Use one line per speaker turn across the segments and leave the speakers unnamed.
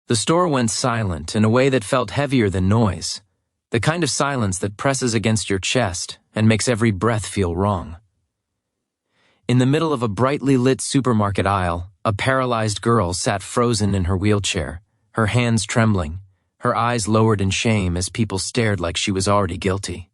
The store went silent in a way that felt heavier than noise, the kind of silence that presses against your chest and makes every breath feel wrong. In the middle of a brightly lit supermarket aisle, a paralyzed girl sat frozen in her wheelchair, her hands trembling, her eyes lowered in shame as people stared like she was already guilty.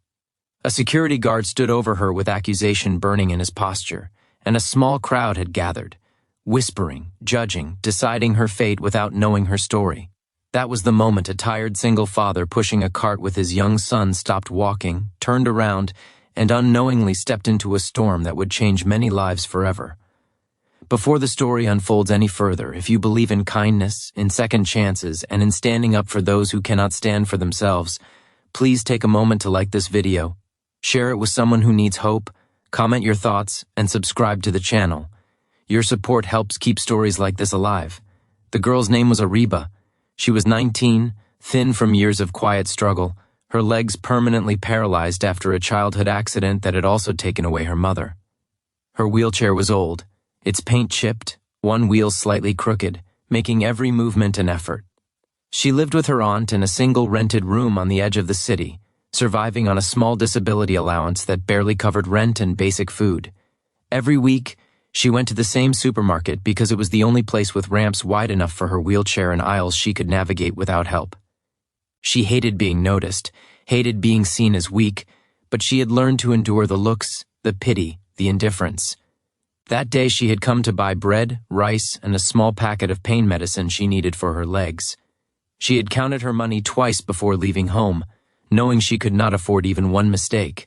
A security guard stood over her with accusation burning in his posture, and a small crowd had gathered, whispering, judging, deciding her fate without knowing her story. That was the moment a tired single father pushing a cart with his young son stopped walking, turned around, and unknowingly stepped into a storm that would change many lives forever. Before the story unfolds any further, if you believe in kindness, in second chances, and in standing up for those who cannot stand for themselves, please take a moment to like this video, share it with someone who needs hope, comment your thoughts, and subscribe to the channel. Your support helps keep stories like this alive. The girl's name was Ariba. She was 19, thin from years of quiet struggle, her legs permanently paralyzed after a childhood accident that had also taken away her mother. Her wheelchair was old, its paint chipped, one wheel slightly crooked, making every movement an effort. She lived with her aunt in a single rented room on the edge of the city, surviving on a small disability allowance that barely covered rent and basic food. Every week, she went to the same supermarket because it was the only place with ramps wide enough for her wheelchair and aisles she could navigate without help. She hated being noticed, hated being seen as weak, but she had learned to endure the looks, the pity, the indifference. That day she had come to buy bread, rice, and a small packet of pain medicine she needed for her legs. She had counted her money twice before leaving home, knowing she could not afford even one mistake.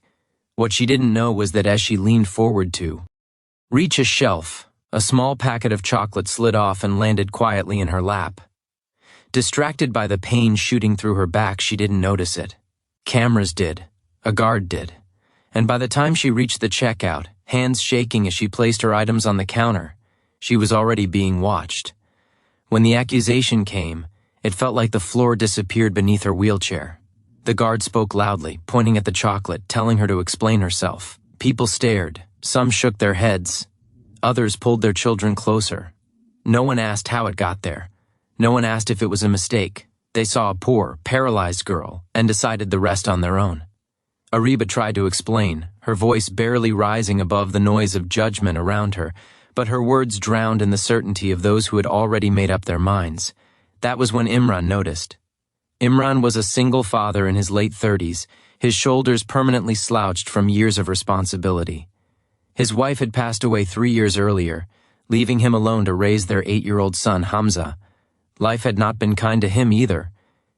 What she didn't know was that as she leaned forward to reach a shelf, a small packet of chocolate slid off and landed quietly in her lap. Distracted by the pain shooting through her back, she didn't notice it. Cameras did. A guard did. And by the time she reached the checkout, hands shaking as she placed her items on the counter, she was already being watched. When the accusation came, it felt like the floor disappeared beneath her wheelchair. The guard spoke loudly, pointing at the chocolate, telling her to explain herself. People stared. Some shook their heads. Others pulled their children closer. No one asked how it got there. No one asked if it was a mistake. They saw a poor, paralyzed girl and decided the rest on their own. Ariba tried to explain, her voice barely rising above the noise of judgment around her, but her words drowned in the certainty of those who had already made up their minds. That was when Imran noticed. Imran was a single father in his late 30s, his shoulders permanently slouched from years of responsibility. His wife had passed away 3 years earlier, leaving him alone to raise their 8-year-old son, Hamza. Life had not been kind to him either.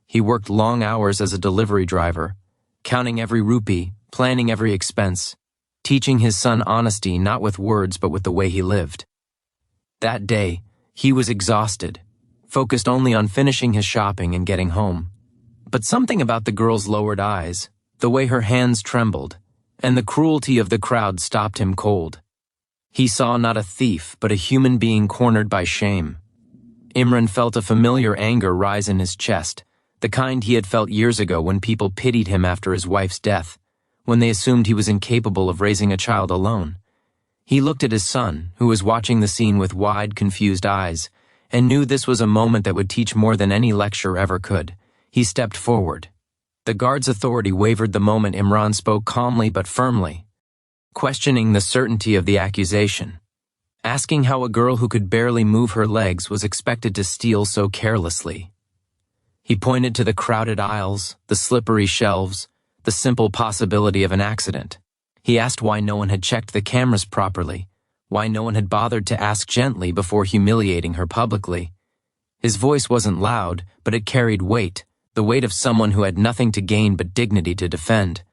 He worked long hours as a delivery driver, counting every rupee, planning every expense, teaching his son honesty not with words but with the way he lived. That day, he was exhausted, focused only on finishing his shopping and getting home. But something about the girl's lowered eyes, the way her hands trembled, and the cruelty of the crowd stopped him cold. He saw not a thief, but a human being cornered by shame. Imran felt a familiar anger rise in his chest, the kind he had felt years ago when people pitied him after his wife's death, when they assumed he was incapable of raising a child alone. He looked at his son, who was watching the scene with wide, confused eyes, and knew this was a moment that would teach more than any lecture ever could. He stepped forward. The guard's authority wavered the moment Imran spoke calmly but firmly, questioning the certainty of the accusation, asking how a girl who could barely move her legs was expected to steal so carelessly. He pointed to the crowded aisles, the slippery shelves, the simple possibility of an accident. He asked why no one had checked the cameras properly, why no one had bothered to ask gently before humiliating her publicly. His voice wasn't loud, but it carried weight, the weight of someone who had nothing to gain but dignity to defend.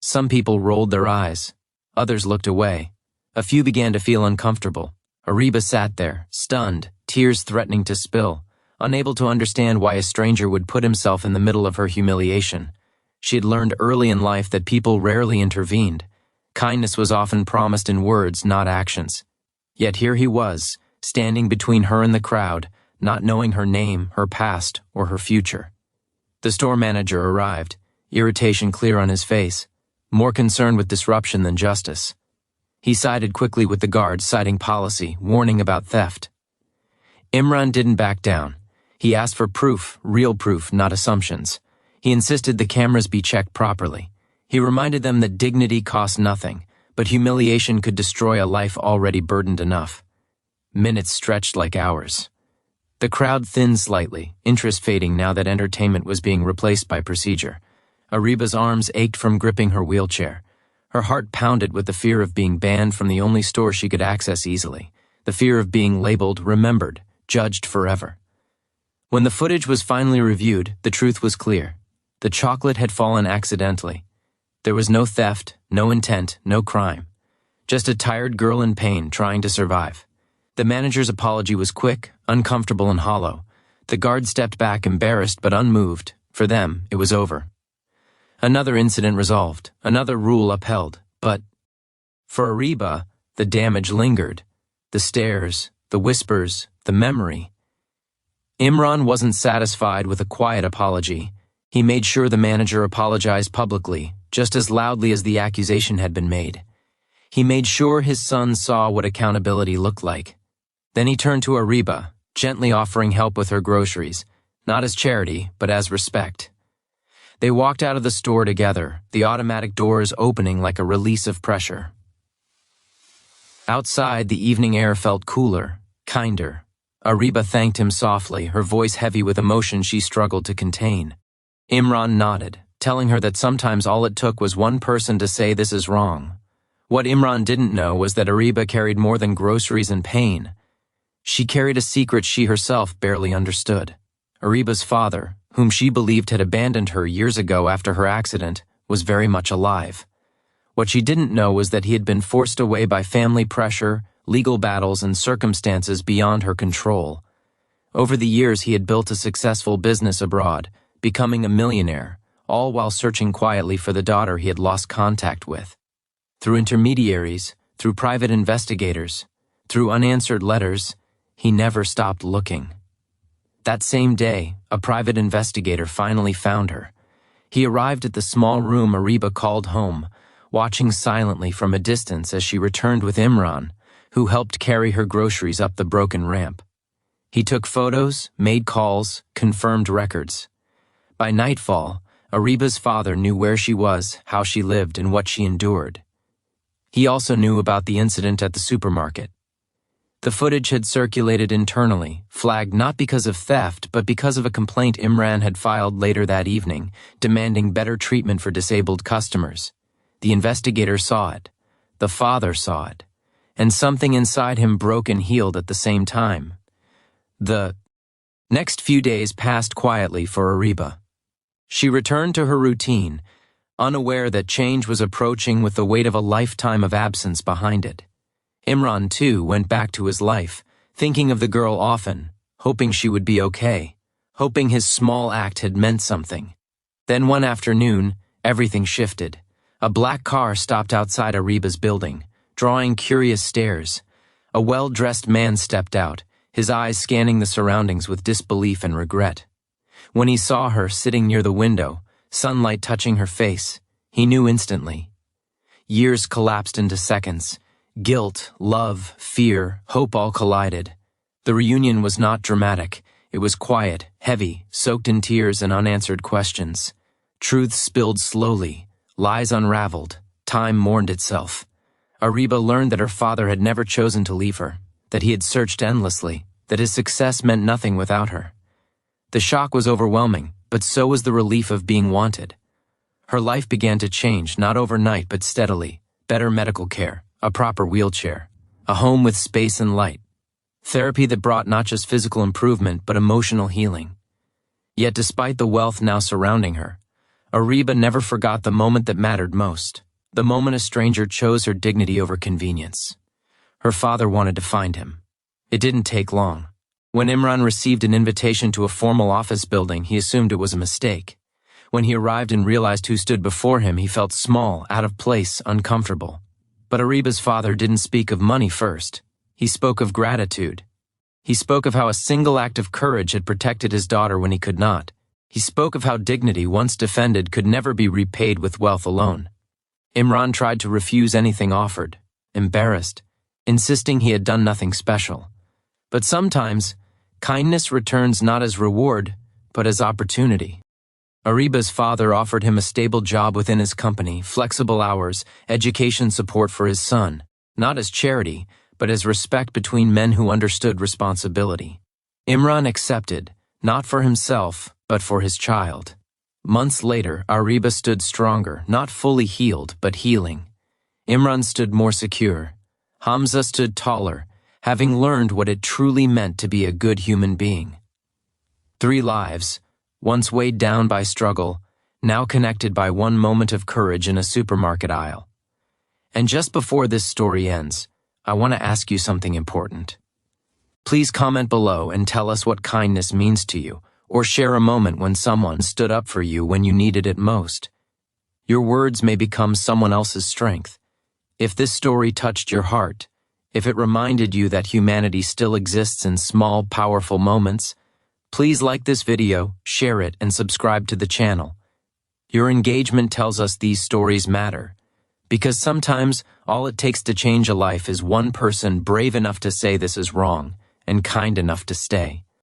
Some people rolled their eyes. Others looked away. A few began to feel uncomfortable. Ariba sat there, stunned, tears threatening to spill, unable to understand why a stranger would put himself in the middle of her humiliation. She had learned early in life that people rarely intervened. Kindness was often promised in words, not actions. Yet here he was, standing between her and the crowd, not knowing her name, her past, or her future. The store manager arrived, irritation clear on his face, more concerned with disruption than justice. He sided quickly with the guard, citing policy, warning about theft. Imran didn't back down. He asked for proof, real proof, not assumptions. He insisted the cameras be checked properly. He reminded them that dignity cost nothing, but humiliation could destroy a life already burdened enough. Minutes stretched like hours. The crowd thinned slightly, interest fading now that entertainment was being replaced by procedure. Ariba's arms ached from gripping her wheelchair. Her heart pounded with the fear of being banned from the only store she could access easily, the fear of being labeled, remembered, judged forever. When the footage was finally reviewed, the truth was clear. The chocolate had fallen accidentally. There was no theft, no intent, no crime. Just a tired girl in pain trying to survive. The manager's apology was quick, uncomfortable, and hollow. The guard stepped back, embarrassed but unmoved. For them, it was over. Another incident resolved, another rule upheld, but for Ariba, the damage lingered. The stares, the whispers, the memory. Imran wasn't satisfied with a quiet apology. He made sure the manager apologized publicly, just as loudly as the accusation had been made. He made sure his son saw what accountability looked like. Then he turned to Ariba, gently offering help with her groceries, not as charity, but as respect. They walked out of the store together, the automatic doors opening like a release of pressure. Outside, the evening air felt cooler, kinder. Ariba thanked him softly, her voice heavy with emotion she struggled to contain. Imran nodded, telling her that sometimes all it took was one person to say this is wrong. What Imran didn't know was that Ariba carried more than groceries and pain. She carried a secret she herself barely understood. Ariba's father, whom she believed had abandoned her years ago after her accident, was very much alive. What she didn't know was that he had been forced away by family pressure, legal battles, and circumstances beyond her control. Over the years, he had built a successful business abroad, becoming a millionaire, all while searching quietly for the daughter he had lost contact with. Through intermediaries, through private investigators, through unanswered letters, he never stopped looking. That same day, a private investigator finally found her. He arrived at the small room Ariba called home, watching silently from a distance as she returned with Imran, who helped carry her groceries up the broken ramp. He took photos, made calls, confirmed records. By nightfall, Ariba's father knew where she was, how she lived, and what she endured. He also knew about the incident at the supermarket. The footage had circulated internally, flagged not because of theft, but because of a complaint Imran had filed later that evening, demanding better treatment for disabled customers. The investigator saw it. The father saw it. And something inside him broke and healed at the same time. The next few days passed quietly for Ariba. She returned to her routine, unaware that change was approaching with the weight of a lifetime of absence behind it. Imran, too, went back to his life, thinking of the girl often, hoping she would be okay, hoping his small act had meant something. Then one afternoon, everything shifted. A black car stopped outside Ariba's building, drawing curious stares. A well-dressed man stepped out, his eyes scanning the surroundings with disbelief and regret. When he saw her sitting near the window, sunlight touching her face, he knew instantly. Years collapsed into seconds. Guilt, love, fear, hope all collided. The reunion was not dramatic. It was quiet, heavy, soaked in tears and unanswered questions. Truths spilled slowly, lies unraveled, time mourned itself. Ariba learned that her father had never chosen to leave her, that he had searched endlessly, that his success meant nothing without her. The shock was overwhelming, but so was the relief of being wanted. Her life began to change, not overnight but steadily. Better medical care, a proper wheelchair, a home with space and light. Therapy that brought not just physical improvement but emotional healing. Yet despite the wealth now surrounding her, Ariba never forgot the moment that mattered most, the moment a stranger chose her dignity over convenience. Her father wanted to find him. It didn't take long. When Imran received an invitation to a formal office building, he assumed it was a mistake. When he arrived and realized who stood before him, he felt small, out of place, uncomfortable. But Ariba's father didn't speak of money first. He spoke of gratitude. He spoke of how a single act of courage had protected his daughter when he could not. He spoke of how dignity, once defended, could never be repaid with wealth alone. Imran tried to refuse anything offered, embarrassed, insisting he had done nothing special. But sometimes, Kindness returns not as reward, but as opportunity. Ariba's father offered him a stable job within his company, flexible hours, education support for his son, not as charity, but as respect between men who understood responsibility. Imran accepted, not for himself, but for his child. Months later, Ariba stood stronger, not fully healed, but healing. Imran stood more secure. Hamza stood taller, having learned what it truly meant to be a good human being. 3 lives, once weighed down by struggle, now connected by one moment of courage in a supermarket aisle. And just before this story ends, I want to ask you something important. Please comment below and tell us what kindness means to you, or share a moment when someone stood up for you when you needed it most. Your words may become someone else's strength. If this story touched your heart, if it reminded you that humanity still exists in small, powerful moments, please like this video, share it, and subscribe to the channel. Your engagement tells us these stories matter, because sometimes all it takes to change a life is one person brave enough to say this is wrong and kind enough to stay.